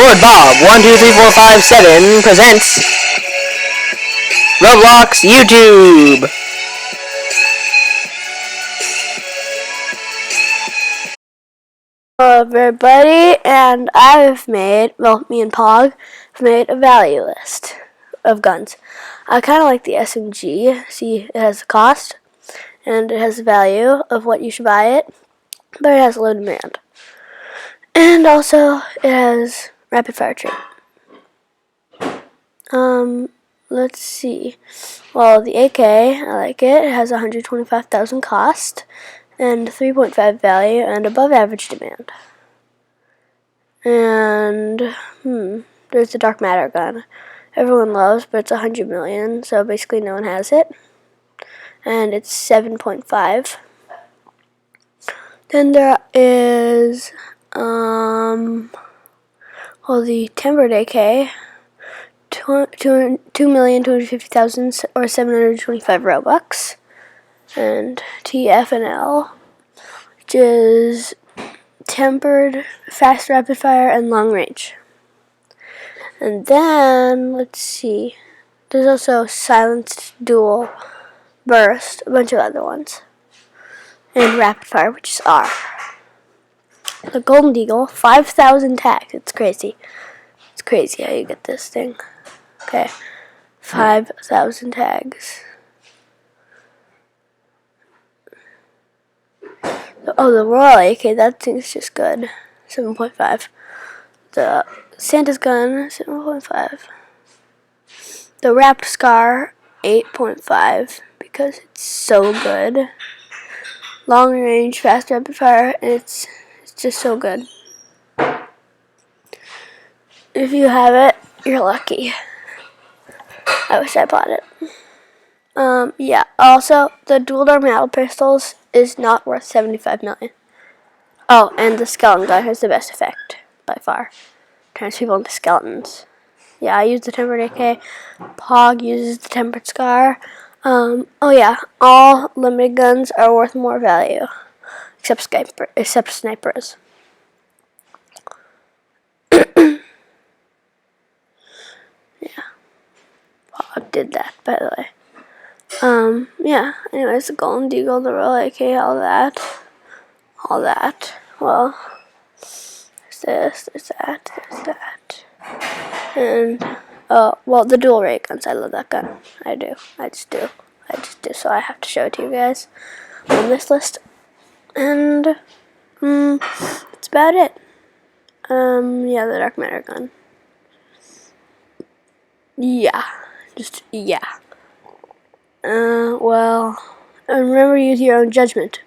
Lord Bob 123457 presents Roblox YouTube. Hello everybody, and I've made, well, me and Pog have made a value list of guns. I kind of like the SMG. See, it has a cost, and it has a value of what you should buy it, but it has low demand. And also, it has rapid fire trait. Let's see. Well, the AK, I like it. It has 125,000 cost, and 3.5 value, and above average demand. And, there's the dark matter gun. Everyone loves, but it's 100 million, so basically no one has it. And it's 7.5. Then there is, the tempered AK, 2,250,000 or 725 Robux. And TF&L, which is tempered, fast rapid fire, and long range. And then, let's see, there's also silenced dual burst, a bunch of other ones. And rapid fire, which is R. The Golden Eagle, 5,000 tags. It's crazy. It's crazy how you get this thing. Okay, 5,000 tags. Oh, the Royal AK, that thing's just good. 7.5. The Santa's gun, 7.5. The wrapped scar, 8.5, because it's so good. Long range, fast rapid fire, and it's just so good. If you have it, you're lucky. I wish I bought it. Yeah. Also, the dual metal pistols is not worth 75 million. Oh, and the skeleton gun has the best effect by far. Turns people into skeletons. Yeah, I use the tempered AK. Pog uses the tempered scar. Oh yeah, all limited guns are worth more value, except snipers. Yeah, Pog did that, by the way. Yeah. Anyways, the Golden Eagle, the Royal AK, all that. Well, there's that. And, the dual ray guns. I love that gun. I just do. So I have to show it to you guys on this list. And, that's about it. Yeah, the dark matter gun. Yeah. Just, yeah. And remember to use your own judgment.